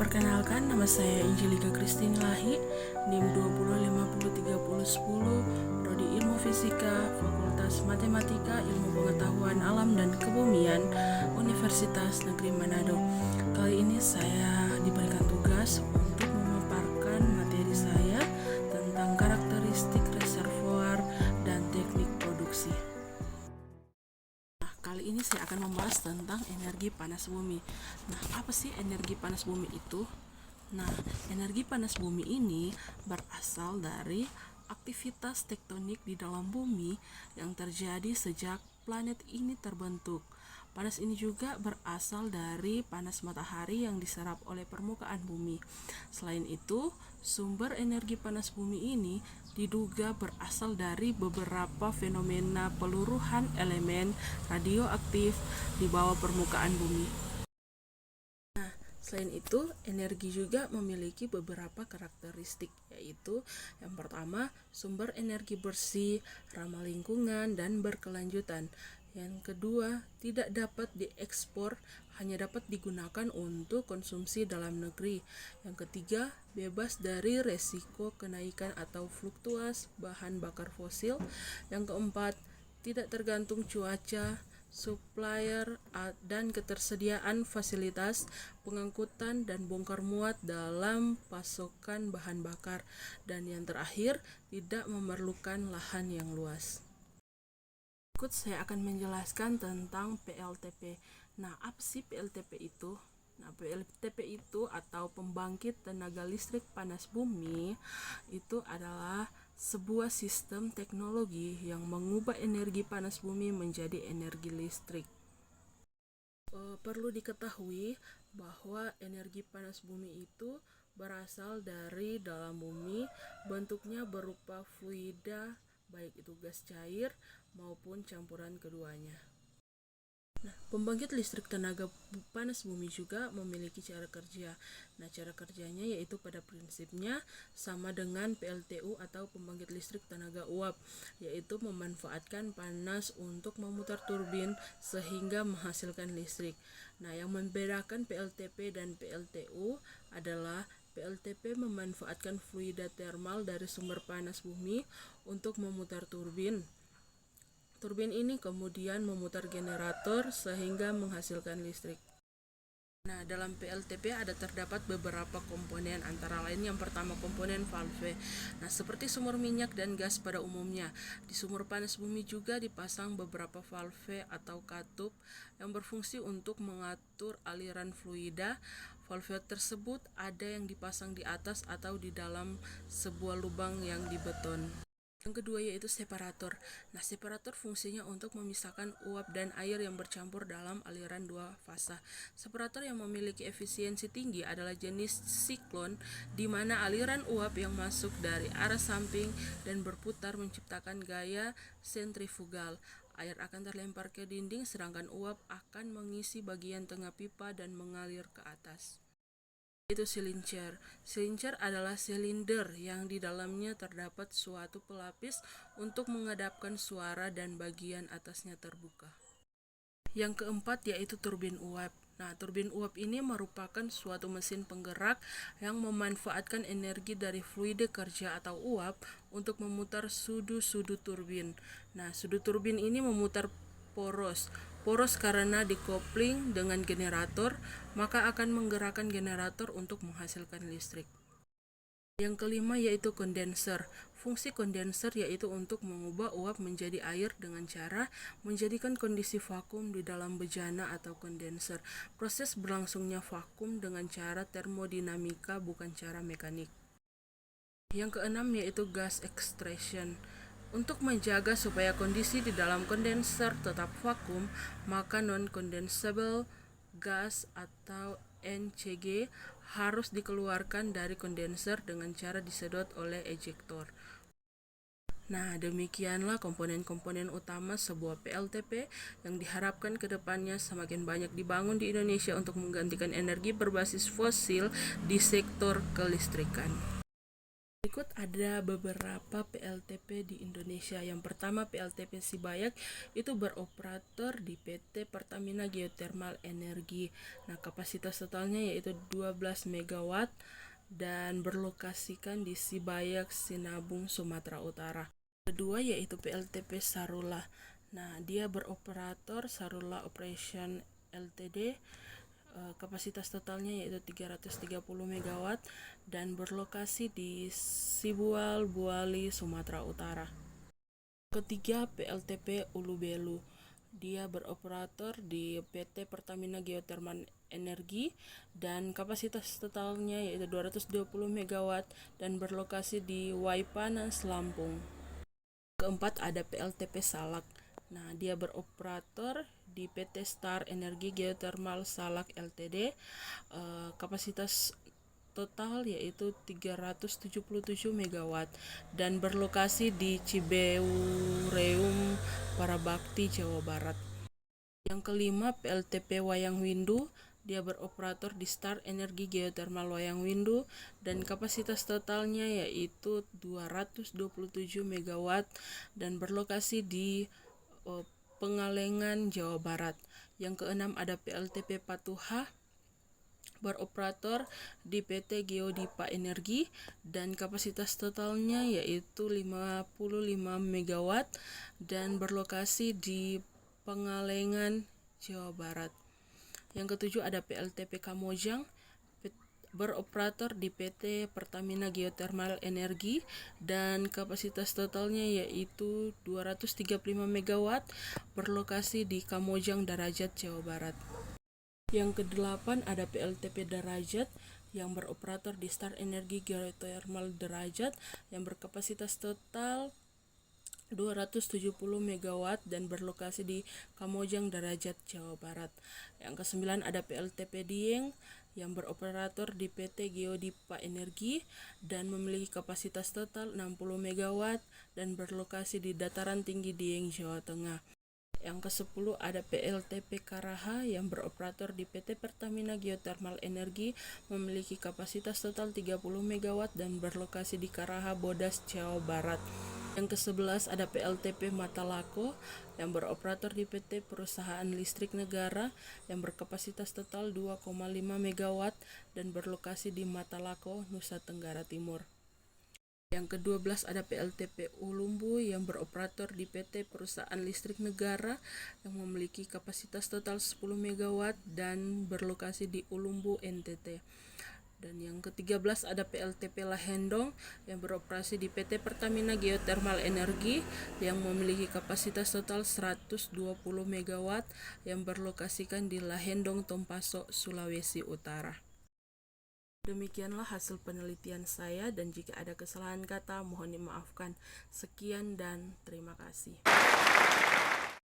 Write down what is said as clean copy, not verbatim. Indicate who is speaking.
Speaker 1: Perkenalkan, nama saya Angelika Christine Lahi, NIM 20503010, Prodi Ilmu Fisika, Fakultas Matematika, Ilmu Pengetahuan Alam dan Kebumian, Universitas Negeri Manado. Kali ini saya diberikan tugas untuk memaparkan materi saya tentang karakteristik reservoir dan teknik produksi. Kali ini saya akan membahas tentang energi panas bumi. Nah, apa sih energi panas bumi itu? Nah, energi panas bumi ini berasal dari aktivitas tektonik di dalam bumi yang terjadi sejak planet ini terbentuk. Panas ini juga berasal dari panas matahari yang diserap oleh permukaan bumi. Selain itu, sumber energi panas bumi ini diduga berasal dari beberapa fenomena peluruhan elemen radioaktif di bawah permukaan bumi. Nah, selain itu, energi juga memiliki beberapa karakteristik, yaitu yang pertama, sumber energi bersih, ramah lingkungan, dan berkelanjutan. Yang kedua, tidak dapat diekspor, hanya dapat digunakan untuk konsumsi dalam negeri. Yang ketiga, bebas dari resiko kenaikan atau fluktuasi bahan bakar fosil. Yang keempat, tidak tergantung cuaca, supplier, dan ketersediaan fasilitas pengangkutan dan bongkar muat dalam pasokan bahan bakar. Dan yang terakhir, tidak memerlukan lahan yang luas. Berikut saya akan menjelaskan tentang PLTP. Nah, apa sih PLTP itu? Nah, PLTP itu atau pembangkit tenaga listrik panas bumi itu adalah sebuah sistem teknologi yang mengubah energi panas bumi menjadi energi listrik. Perlu diketahui bahwa energi panas bumi itu berasal dari dalam bumi, bentuknya berupa fluida, baik itu gas cair maupun campuran keduanya. Nah, pembangkit listrik tenaga panas bumi juga memiliki cara kerja. Nah, cara kerjanya yaitu pada prinsipnya sama dengan PLTU atau pembangkit listrik tenaga uap, yaitu memanfaatkan panas untuk memutar turbin sehingga menghasilkan listrik. Nah, yang membedakan PLTP dan PLTU adalah PLTP memanfaatkan fluida termal dari sumber panas bumi untuk memutar turbin. Turbin ini kemudian memutar generator sehingga menghasilkan listrik. Nah, dalam PLTP ada terdapat beberapa komponen, antara lain yang pertama komponen valve. Nah, seperti sumur minyak dan gas pada umumnya, di sumur panas bumi juga dipasang beberapa valve atau katup yang berfungsi untuk mengatur aliran fluida. Valve tersebut ada yang dipasang di atas atau di dalam sebuah lubang yang dibeton. Yang kedua yaitu separator. Nah, separator fungsinya untuk memisahkan uap dan air yang bercampur dalam aliran dua fasa. Separator yang memiliki efisiensi tinggi adalah jenis siklon, di mana aliran uap yang masuk dari arah samping dan berputar menciptakan gaya sentrifugal. Air akan terlempar ke dinding, sedangkan uap akan mengisi bagian tengah pipa dan mengalir ke atas. Itu silincer. Silincer adalah silinder yang di dalamnya terdapat suatu pelapis untuk menghadapkan suara dan bagian atasnya terbuka. Yang keempat yaitu turbin uap. Nah, turbin uap ini merupakan suatu mesin penggerak yang memanfaatkan energi dari fluida kerja atau uap untuk memutar sudut-sudut turbin. Nah, sudut turbin ini memutar poros karena dikopling dengan generator, maka akan menggerakkan generator untuk menghasilkan listrik. Yang kelima yaitu kondenser. Fungsi kondenser yaitu untuk mengubah uap menjadi air dengan cara menjadikan kondisi vakum di dalam bejana atau kondenser. Proses berlangsungnya vakum dengan cara termodinamika, bukan cara mekanik. Yang keenam yaitu gas extraction. Untuk menjaga supaya kondisi di dalam kondenser tetap vakum, maka non-condensable gas atau NCG harus dikeluarkan dari kondenser dengan cara disedot oleh ejektor. Nah, demikianlah komponen-komponen utama sebuah PLTP yang diharapkan ke depannya semakin banyak dibangun di Indonesia untuk menggantikan energi berbasis fosil di sektor kelistrikan. Berikut ada beberapa PLTP di Indonesia. Yang pertama PLTP Sibayak itu beroperator di PT Pertamina Geothermal Energi. Nah, kapasitas totalnya yaitu 12 MW dan berlokasikan di Sibayak, Sinabung, Sumatera Utara. Kedua yaitu PLTP Sarula. Nah, dia beroperator Sarula Operation Ltd. Kapasitas totalnya yaitu 330 MW dan berlokasi di Sibual, Buali, Sumatera Utara. Ketiga PLTP Ulu Belu. Dia beroperator di PT Pertamina Geothermal Energi dan kapasitas totalnya yaitu 220 MW dan berlokasi di Waipanas, Lampung. Keempat ada PLTP Salak. Nah, dia beroperator di PT Star Energi Geothermal Salak Ltd. Kapasitas total yaitu 377 MW dan berlokasi di Cibeureum, Parabakti, Jawa Barat. Yang kelima PLTP Wayang Windu. Dia beroperator di Star Energi Geothermal Wayang Windu dan kapasitas totalnya yaitu 227 MW dan berlokasi di Pengalengan, Jawa Barat. Yang keenam ada PLTP Patuha, beroperator di PT Geodipa Energi dan kapasitas totalnya yaitu 55 MW dan berlokasi di Pengalengan, Jawa Barat. Yang ketujuh ada PLTP Kamojang, beroperator di PT Pertamina Geothermal Energi dan kapasitas totalnya yaitu 235 MW berlokasi di Kamojang, Darajat, Jawa Barat. Yang kedelapan ada PLTP Darajat yang beroperator di Star Energi Geothermal Derajat yang berkapasitas total 270 MW dan berlokasi di Kamojang, Darajat, Jawa Barat. Yang kesembilan ada PLTP Dieng yang beroperator di PT Geodipa Energi dan memiliki kapasitas total 60 MW dan berlokasi di Dataran Tinggi Dieng, Jawa Tengah. Yang ke-10 ada PLTP Karaha yang beroperator di PT Pertamina Geothermal Energi memiliki kapasitas total 30 MW dan berlokasi di Karaha, Bodas, Jawa Barat. Yang ke-11 ada PLTP Matalako yang beroperator di PT Perusahaan Listrik Negara yang berkapasitas total 2,5 MW dan berlokasi di Matalako, Nusa Tenggara Timur. Yang ke-12 ada PLTP Ulumbu yang beroperator di PT Perusahaan Listrik Negara yang memiliki kapasitas total 10 MW dan berlokasi di Ulumbu, NTT. Dan yang ke-13 ada PLTP Lahendong yang beroperasi di PT Pertamina Geothermal Energi yang memiliki kapasitas total 120 MW yang berlokasikan di Lahendong, Tompaso, Sulawesi Utara. Demikianlah hasil penelitian saya dan jika ada kesalahan kata mohon dimaafkan. Sekian dan terima kasih.